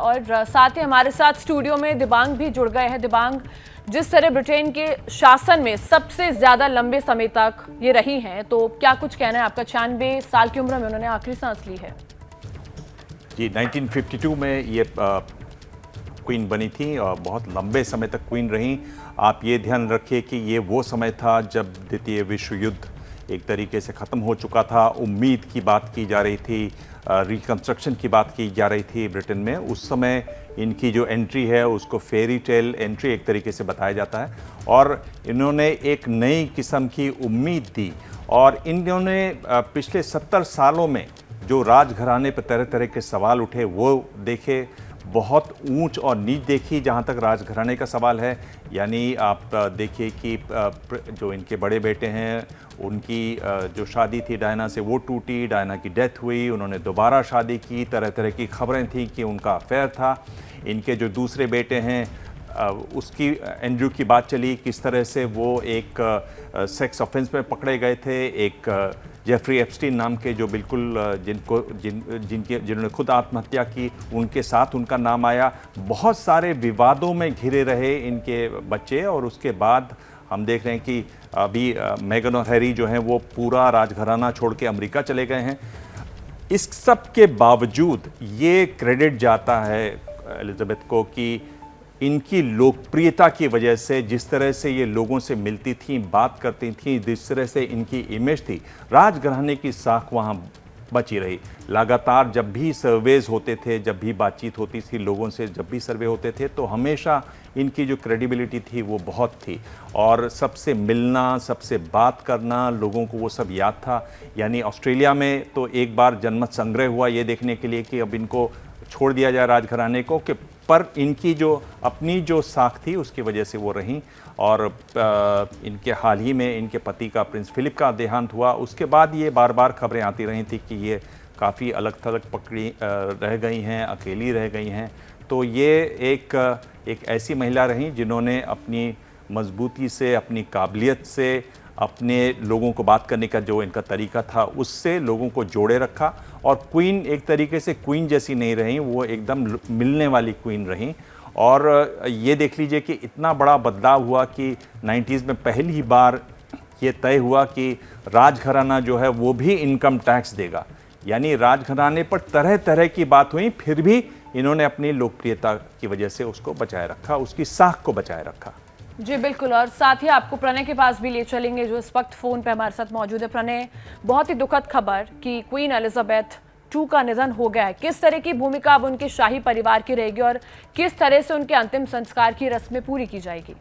और साथ ही हमारे साथ स्टूडियो में दिबांग भी जुड़ गए हैं। दिबांग, जिस तरह ब्रिटेन के शासन में सबसे ज्यादा लंबे समय तक ये रही हैं, तो क्या कुछ कहना है आपका? 96 साल की उम्र में उन्होंने आखिरी सांस ली है। जी, 1952 में ये क्वीन बनी थी और बहुत लंबे समय तक क्वीन रही। आप ये ध्यान रखिए कि ये वो समय था जब द्वितीय विश्व युद्ध एक तरीके से ख़त्म हो चुका था। उम्मीद की बात की जा रही थी, रिकंस्ट्रक्शन की बात की जा रही थी ब्रिटेन में। उस समय इनकी जो एंट्री है उसको फेरी टेल एंट्री एक तरीके से बताया जाता है और इन्होंने एक नई किस्म की उम्मीद दी। और इन्होंने पिछले 70 सालों में जो राजघराने पर तरह तरह के सवाल उठे वो देखे, बहुत ऊंच और नीच देखी जहां तक राजघराने का सवाल है। यानी आप देखिए कि जो इनके बड़े बेटे हैं उनकी जो शादी थी डायना से वो टूटी, डायना की डेथ हुई, उन्होंने दोबारा शादी की, तरह तरह की खबरें थी कि उनका अफेयर था। इनके जो दूसरे बेटे हैं उसकी एंड्रू की बात चली, किस तरह से वो एक सेक्स ऑफेंस में पकड़े गए थे। एक जेफरी एप्स्टीन नाम के जो बिल्कुल जिन्होंने खुद आत्महत्या की, उनके साथ उनका नाम आया। बहुत सारे विवादों में घिरे रहे इनके बच्चे और उसके बाद हम देख रहे हैं कि अभी मेगन और हैरी जो हैं वो पूरा राजघराना छोड़ के अमेरिका चले गए हैं। इस सब के बावजूद ये क्रेडिट जाता है एलिजाबेथ को कि इनकी लोकप्रियता की वजह से, जिस तरह से ये लोगों से मिलती थी, बात करती थी, जिस तरह से इनकी इमेज थी, राजघराने की साख वहाँ बची रही। लगातार जब भी सर्वेज होते थे, जब भी बातचीत होती थी लोगों से, जब भी सर्वे होते थे, तो हमेशा इनकी जो क्रेडिबिलिटी थी वो बहुत थी और सबसे मिलना, सबसे बात करना, लोगों को वो सब याद था। यानी ऑस्ट्रेलिया में तो एक बार जनमत संग्रह हुआ ये देखने के लिए कि अब इनको छोड़ दिया जाए राजघराने को, कि पर इनकी जो अपनी जो साख थी उसकी वजह से वो रहीं। और इनके हाल ही में इनके पति का, प्रिंस फिलिप का देहांत हुआ। उसके बाद ये बार बार खबरें आती रही थी कि ये काफ़ी अलग थलग पकड़ी रह गई हैं, अकेली रह गई हैं। तो ये एक ऐसी महिला रहीं जिन्होंने अपनी मजबूती से, अपनी काबिलियत से, अपने लोगों को बात करने का जो इनका तरीका था उससे लोगों को जोड़े रखा। और क्वीन एक तरीके से क्वीन जैसी नहीं रही, वो एकदम मिलने वाली क्वीन रही। और ये देख लीजिए कि इतना बड़ा बदलाव हुआ कि 90s में पहली बार ये तय हुआ कि राजघराना जो है वो भी इनकम टैक्स देगा। यानी राजघराने पर तरह तरह की बात हुई, फिर भी इन्होंने अपनी लोकप्रियता की वजह से उसको बचाए रखा, उसकी साख को बचाए रखा। जी बिल्कुल, और साथ ही आपको प्रणय के पास भी ले चलेंगे जो इस वक्त फोन पे हमारे साथ मौजूद है। प्रणय, बहुत ही दुखद खबर कि क्वीन एलिजाबेथ II का निधन हो गया है। किस तरह की भूमिका अब उनके शाही परिवार की रहेगी और किस तरह से उनके अंतिम संस्कार की रस्में पूरी की जाएगी?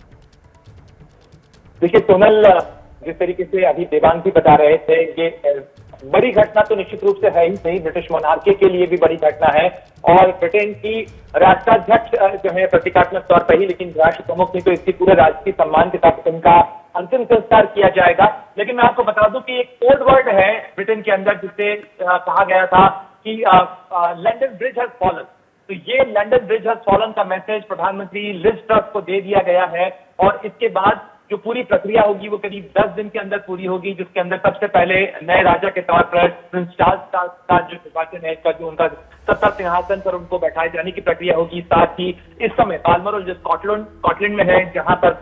देखिए सोनल, जिस तरीके से अभी देवांग भी बता रहे थे, ये बड़ी घटना तो निश्चित रूप से है ही सही, ब्रिटिश मोनार्की के लिए भी बड़ी घटना है और ब्रिटेन की राष्ट्राध्यक्ष जो है प्रतीकात्मक तौर पर ही, लेकिन राष्ट्र प्रमुख नहीं तो इसकी पूरे राजकीय सम्मान के साथ उनका अंतिम संस्कार किया जाएगा। लेकिन मैं आपको बता दूं कि एक कोड वर्ड है ब्रिटेन के अंदर जिसे कहा गया था कि लंदन ब्रिज हैज फॉलन। तो ये लंदन ब्रिज हैज फॉलन का मैसेज प्रधानमंत्री लिज ट्रस को दे दिया गया है और इसके बाद जो पूरी प्रक्रिया होगी वो करीब 10 दिन के अंदर पूरी होगी, जिसके अंदर सबसे पहले नए राजा के तौर पर प्रिंस चार्ल्स का जो निर्वाचन है, जो उनका सत्ता सिंहासन पर उनको बैठाए जाने की प्रक्रिया होगी। साथ ही इस समय बाल्मोरल जो स्कॉटलैंड में है, जहां पर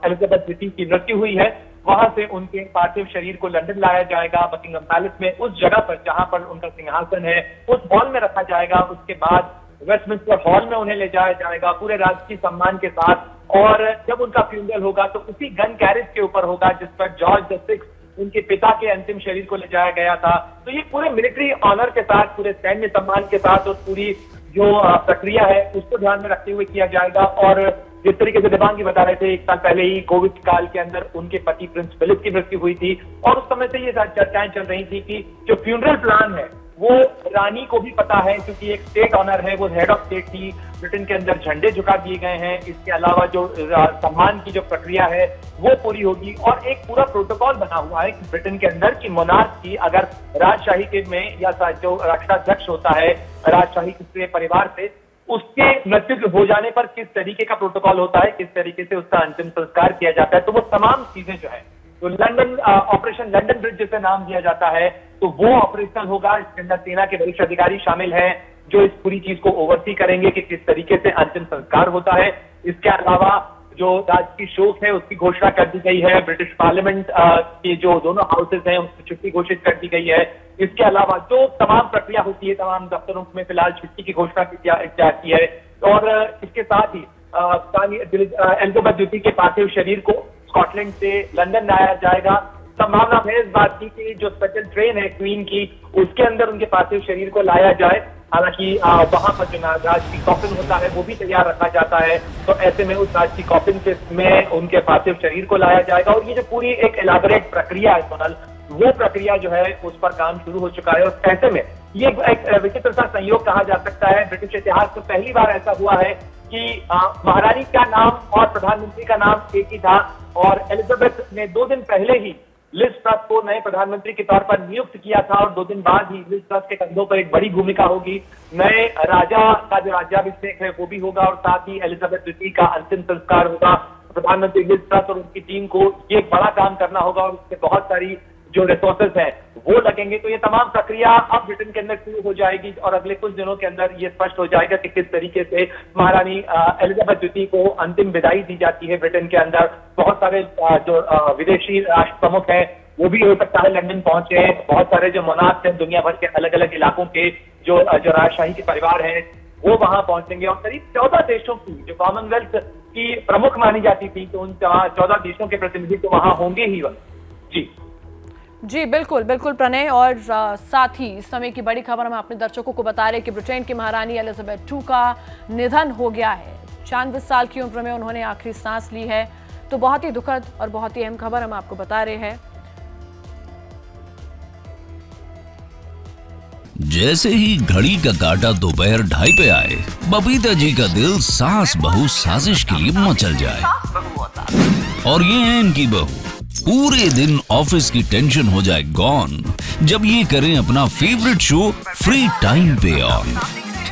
एलिजाबेथ द्वितीय की मृत्यु हुई है, वहां से उनके पार्थिव शरीर को लंदन लाया जाएगा, बकिंगम पैलेस में उस जगह पर जहां पर उनका सिंहासन है उस हॉल में रखा जाएगा। उसके बाद वेस्टमिंस्टर हॉल में उन्हें ले जाया जाएगा पूरे राजकीय सम्मान के साथ। और जब उनका फ्यूनरल होगा तो उसी गन कैरेज के ऊपर होगा जिस पर जॉर्ज VI उनके पिता के अंतिम शरीर को ले जाया गया था। तो ये पूरे मिलिट्री ऑनर के साथ, पूरे सैन्य सम्मान के साथ और पूरी जो प्रक्रिया है उसको ध्यान में रखते हुए किया जाएगा। और जिस तरीके से दिबांग बता रहे थे, 1 साल पहले ही कोविड काल के अंदर उनके पति प्रिंस फिलिप की मृत्यु हुई थी और उस समय से ये चर्चाएं चल रही थी कि जो फ्यूनरल प्लान है वो रानी को भी पता है, क्योंकि एक स्टेट ऑनर है, वो हेड ऑफ स्टेट थी। ब्रिटेन के अंदर झंडे झुका दिए गए हैं। इसके अलावा जो सम्मान की जो प्रक्रिया है वो पूरी होगी और एक पूरा प्रोटोकॉल बना हुआ है ब्रिटेन के अंदर कि मोनार्क की अगर राजशाही के में या जो राष्ट्राध्यक्ष होता है राजशाही के परिवार से, उसके मृत्यु हो जाने पर किस तरीके का प्रोटोकॉल होता है, किस तरीके से उसका अंतिम संस्कार किया जाता है। तो वो तमाम चीजें जो है, तो लंदन ऑपरेशन लंदन ब्रिज जिसे नाम दिया जाता है, तो वो ऑपरेशनल होगा। इसके अंदर सेना के वरिष्ठ अधिकारी शामिल हैं, जो इस पूरी चीज को ओवरसी करेंगे कि किस तरीके से अंतिम संस्कार होता है। इसके अलावा जो राजकीय शोक है उसकी घोषणा कर दी गई है। ब्रिटिश पार्लियामेंट के जो दोनों हाउसेज हैं उनकी छुट्टी घोषित कर दी गई है। इसके अलावा जो तमाम प्रक्रिया होती है, तमाम दफ्तरों में फिलहाल छुट्टी की घोषणा की जाती है। और इसके साथ ही एलिजाबेथ द्वितीय के पार्थिव शरीर को स्कॉटलैंड से लंदन लाया जाएगा। संभावना है इस बात की कि जो स्पेशल ट्रेन है क्वीन की, उसके अंदर उनके पार्थिव शरीर को लाया जाए। हालांकि वहां पर जो राजकीय कॉफिन होता है वो भी तैयार रखा जाता है, तो ऐसे में उस राजकीय कॉफिन में उनके पार्थिव शरीर को लाया जाएगा। और ये जो पूरी एक एलाबोरेट प्रक्रिया है सोनल, वो प्रक्रिया जो है उस पर काम शुरू हो चुका है। और ऐसे में ये एक विचित्र सा संयोग कहा जा सकता है। ब्रिटिश इतिहास में पहली बार ऐसा हुआ है कि महारानी का नाम और प्रधानमंत्री का नाम एक ही था, और एलिजाबेथ ने 2 दिन पहले ही लिज ट्रस को नए प्रधानमंत्री के तौर पर नियुक्त किया था, और 2 दिन बाद ही लिज ट्रस के कंधों पर एक बड़ी भूमिका होगी। नए राजा का जो राज्याभिषेक है वो भी होगा, और साथ ही एलिजाबेथ द्वितीय का अंतिम संस्कार होगा। प्रधानमंत्री लिज ट्रस और उनकी टीम को ये एक बड़ा काम करना होगा, और उससे बहुत सारी जो रिसोर्सेज हैं वो लगेंगे। तो ये तमाम प्रक्रिया अब ब्रिटेन के अंदर शुरू हो जाएगी, और अगले कुछ दिनों के अंदर ये स्पष्ट हो जाएगा कि किस तरीके से महारानी एलिजाबेथ द्वितीय को अंतिम विदाई दी जाती है ब्रिटेन के अंदर। बहुत सारे जो विदेशी राष्ट्र प्रमुख हैं वो भी हो सकता है लंदन पहुंचे। बहुत सारे जो मोनार्क हैं दुनिया भर के अलग अलग इलाकों के जो राजशाही के परिवार हैं वो वहां पहुंचेंगे। और करीब 14 देशों की जो कॉमनवेल्थ की प्रमुख मानी जाती थी, तो उन 14 देशों के प्रतिनिधि तो वहां होंगे ही। जी बिल्कुल बिल्कुल प्रणय। और साथ ही इस समय की बड़ी खबर हम अपने दर्शकों को बता रहे हैं कि ब्रिटेन की महारानी एलिजाबेथ II का निधन हो गया है। 96 साल की उम्र में उन्होंने आखिरी सांस ली है। तो बहुत ही दुखद और बहुत ही अहम खबर हम आपको बता रहे हैं। जैसे ही घड़ी का काटा दोपहर 2:30 पे आए, बबीता जी का दिल सास बहू साजिश के लिए मचल जाए। और ये है इनकी बहू, पूरे दिन ऑफिस की टेंशन हो जाए गॉन जब ये करें अपना फेवरेट शो फ्री टाइम पे ऑन।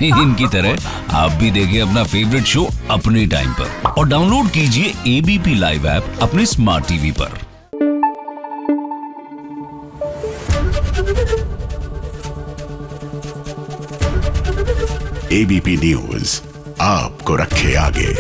इनकी तरह आप भी देखें अपना फेवरेट शो अपने टाइम पर, और डाउनलोड कीजिए ABP लाइव ऐप अपने स्मार्ट टीवी पर। ABP न्यूज आपको रखे आगे।